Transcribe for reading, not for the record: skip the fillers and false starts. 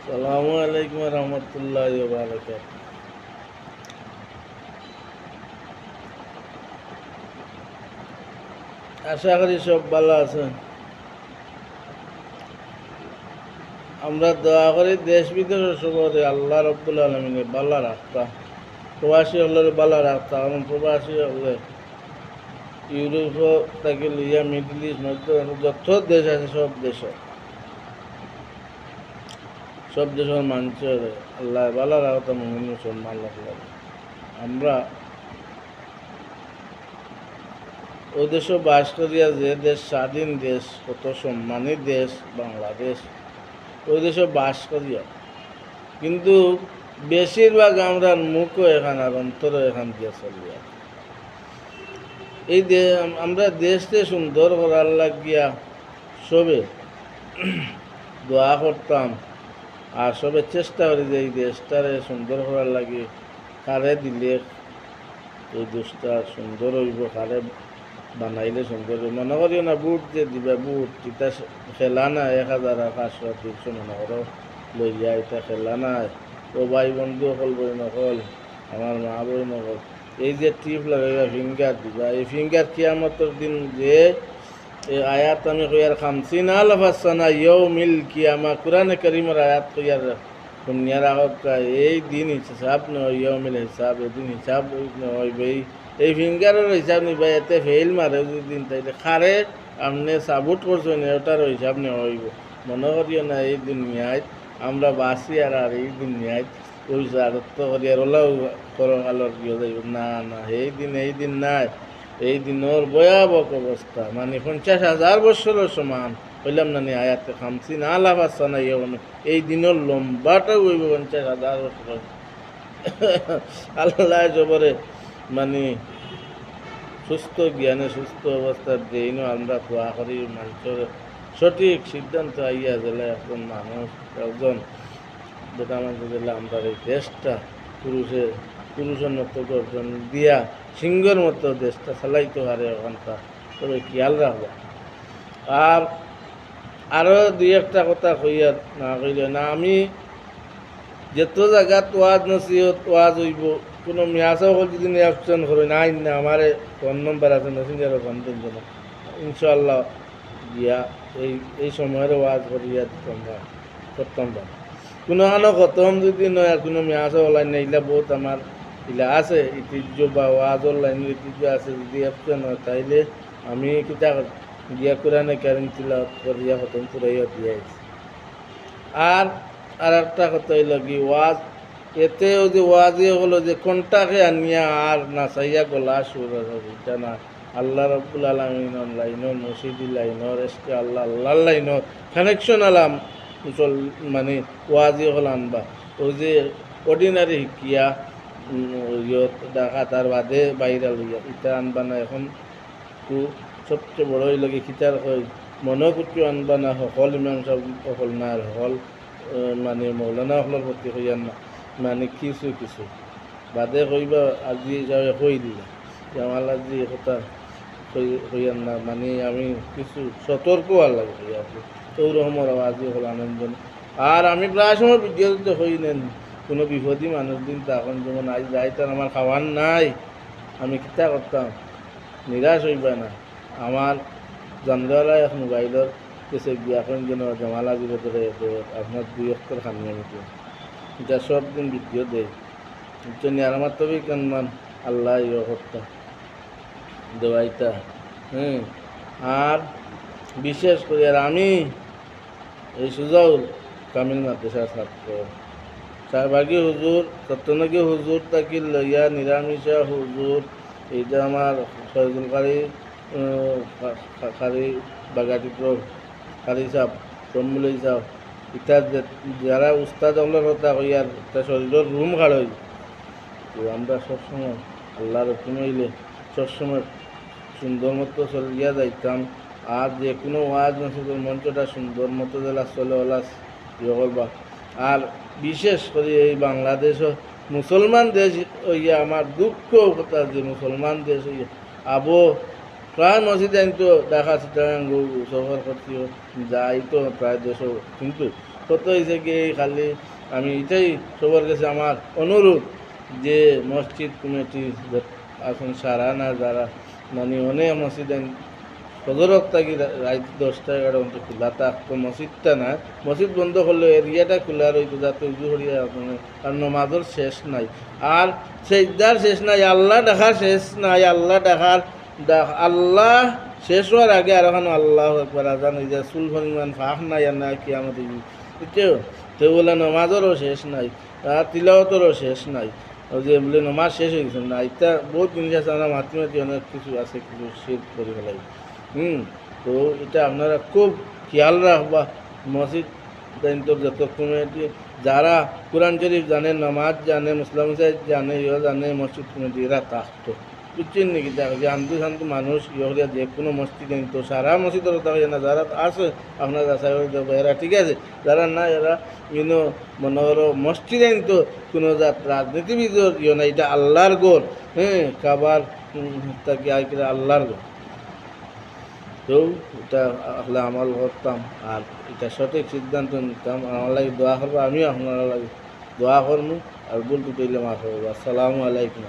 সালামু আলাইকুম রহমতুল্লাহি ওয়া বারাকাতুহু। আশা করি সব ভালো আছেন। আমরা দোয়া করি দেশ বিদেশের সবরে আল্লাহ রব্বুল আলমিনে ভালো রাখতা, প্রবাসী হলের ভালো রাখতা। কারণ প্রবাসী হলে ইউরোপ থেকে লিয়া মিডল ইস্ট মধ্য যত দেশ আছে সব দেশের মানুষের আল্লাহ ভালো রাখতা, মুমিন মুসলমান রাখলে আমরা ওই দেশও বাস করিয়া যে দেশ স্বাধীন দেশ, কত সম্মানী দেশ বাংলাদেশ, ওই দেশও বাস করিয়া কিন্তু বেশিরভাগ আমরা মুখও এখান আর অন্তরও এখান দিয়ে চলিয়া এই আমরা দেশকে সুন্দর করার লাগিয়া সবে দোয়া করতাম আর সবে চেষ্টা করি যে এই দেশটারে সুন্দর করার লাগে কারে দিলে এই দেশটা সুন্দর হইব, কারে বানাইলে সুন্দর হইব। মনে করিও না বুট যে দিবা বুট এটা খেলা না 1500-300 মনে করো লইয়া এটা খেলা নাই। ও ভাই বন্ধু অকল বই নকল, আমার মা বই নকল, এই যে টিপ লাগাইবা ফিঙ্গার দিবা, এই ফিঙ্গার কিয়ামতের দিন যে এই আয়াত আমি কইয়ার 50,000 সানা ইয়াউমিল কিয়ামা, কুরআনে কারীমের আয়াত কইয়ার দুনিয়ার আগত এই দিন হিসাব নয়, ইয়াউমিল হিসাব, এই দিন হিসাব হইবে। এই ফিঙ্গারের হিসাব নিবা, এতে ফেল মারে দিন তাইলে খারে আপনি সাবুট করছেন ওটার হিসাব নেওয়া হইব। মনে করিও না এই দুনিয়ায় আমরা বাঁচি আর এই দুনিয়ায় ওই আদত্ত করি আর ওলাও করকালর গিয়ে যাইব না না, এই দিন নাই। এই দিনের ভয়াবহ অবস্থা, মানে 50,000 বছরের সমান হইলাম না আয়াতে 50,000 সানা এই দিনের লম্বাটাও হইব 50,000 বছর। আল্লাহ জবরে মানে সুস্থ জ্ঞানে সুস্থ অবস্থার দেইন আমরা দোয়া করি মানুষের সঠিক সিদ্ধান্ত আইয়া দিলে একজন মানুষ একজন যেটা আমাদের দিলে আমরা এই দেশটা পুরুষের মতো গর্জন দিয়া সিংহের মতো দেশটা চালাইতে পারে ওখানটা, তবে খেয়াল রাখবা। আর আরও দুই একটা কথা কইয়া না কইলে না, আমি যেত জায়গাত ওয়াজ নসিহত ওয়াজ হইব কোনো মিয়াসাও যদি অপশন করে না আইন না, আমার ফোন নম্বর আছে মেসেঞ্জারে ফোন দিন জন্য ইনশাল্লাহ গিয়া এই সময়ের ওয়াজ করিয়া করতাম বা কোনো আনো খতম যদি নয় আর কোনো মিয়াসও লাইন না, ইলা বহুত আমার ইলা আছে ঐতিহ্য বা ওয়াজর লাইনের ঐতিহ্য আছে। যদি অপশন হয় তাইলে আমি কিতা গিয়া কোরআনে কারিম তিলাওয়াত করিয়া খতম করাইয়া দিয়াছি। আর একটা কথা হইল কি ওয়াজ, এতেও যে ওয়াজে হলো যে কোনটাকে আনিয়া আর না চাইয়া গলা সুর এটা না, আল্লাহ রব্বুল আলমিন লাইনর মসজিদি লাইনর এসকে আল্লাহ লাইনর কানেকশন আলাম মানে ওয়াজে হল আনবা। ওই যে অর্ডিনারি শিকিয়া দেখা তার বাদে বাইরা লইয়া ইটা আনবা না। এখন তো সবচেয়ে বড় হইল কি খিতার কই মনোকুটি আনবা না, সকল ইমাম সব সকল না আর সকল মানে মৌলানা সকলের প্রতি কইয়ার না, মানে কিছু বাদে কইবা আজি যাওয়া কই দিলা যে আমার আজি কথা কইয়ার না, মানে আমি কিছু সতর্ক আর লাগে ওরকমের আজি হল আনন্দ। আর আমি প্রায় সময় ভিডিওতে হই নেন কোনো বিপদী মানুষ দিন তখন যেমন আজ যাইতাম আমার খাওয়ার নাই, আমি কিতা করতাম নিরাশ হইবা না। আমার জানলায় এক মোবাইলের কেসে বিয়াখন যেন জমালা দিলে ধরে আপনার 2 অক্ষর খানি আমি এটা সব দিন ভিডিও দেয় জন্য আর আমার তবেই কেনমান আল্লাহ ইয়ে করতাম দেওয়াইতা। আর বিশেষ করে আর আমি এই সুজাউল কামিল মাদ্রাসার ছাত্র, শাহবাগী হুজুর সত্যনগী হুজুর তাকি লইয়া নিরামিষা হুজুর, এইটা আমার ফয়জুল কারি বাগাটিপুর কারি সাহ তমুলি সাহ ইটা যারা উস্তাদ হলের কথা কইয়ার তা শরীরের রুম খাড়ই। তো আমরা সবসময় আল্লাহর হুকুম হইলে সবসময় সুন্দর মতো চলিয়া যাইতাম। আর যে কোনো ওয়াজ নসিহতের মঞ্চটা সুন্দর মতো জেলা চলে ওলা ইয়ে করবা। আর বিশেষ করে এই বাংলাদেশ মুসলমান দেশ হইয়া আমার দুঃখ কথা যে মুসলমান দেশ হইয়া আবো প্রায় মসজিদে তো দেখা চিটাগাং সফর করতে যাই তো প্রায় দেশ, কিন্তু কত হয়েছে কি খালি আমি এটাই সবার কাছে আমার অনুরোধ যে মসজিদ কমিটি এখন সারা না যারা মানে অনেক মসজিদ সদরত থাকি রাত 10টা 11টা পর্যন্ত খোলা থাকতো মসজিদটা না মসজিদ বন্ধ করলে এরিয়াটা খোলা রইতো যাতে উজু করিয়া আর নমাজের শেষ নাই আর সেজদার শেষ নাই আল্লাহ দেখার শেষ নাই আল্লাহ দেখার আল্লাহ শেষ হওয়ার আগে আর এখন আল্লাহ একবার আজান হয়ে যায় চুল পরিমাণ ফাঁক নাই আর না কি আমাদের এটাও তো বলে নমাজেরও শেষ নাই আর তিলাওয়াতেরও শেষ নাই ওই যে বলে নমাজ শেষ হয়ে গেছে না এটা বহুত জিনিস আছে আমরা মাতি অনেক কিছু আছে কিছু শেষ করে ফেলাই তো এটা আপনারা খুব খেয়াল রাখবা মসজিদ দায়িত্ব যত কমিটি যারা কোরআন শরীফ জানে নামাজ জানে মুসলাম সাহেব জানে ইয়ে জানে মসজিদ কমিটি এরা থাকতো বুঝছেন নাকি যে শান্ত শান্ত মানুষ ইয়ে যে কোনো মসজিদ তো সারা মসজিদের থাকে না যারা আছে আপনার এরা ঠিক আছে যারা না এরা ইউনো মনে করো মসজিদ তো কোনো রাজনীতিবিদ ইয়ে না এটা আল্লাহর গোর খাবার তাকে আল্লাহর গোর তো এটা আসলে আমল করতাম আর এটা সঠিক সিদ্ধান্ত নিতাম আমার লাগে দোয়া করবো আমিও আপনারা লাগে দোয়া করবো আর ভুল টুটাইলে মাফ করবো আসসালামু আলাইকুম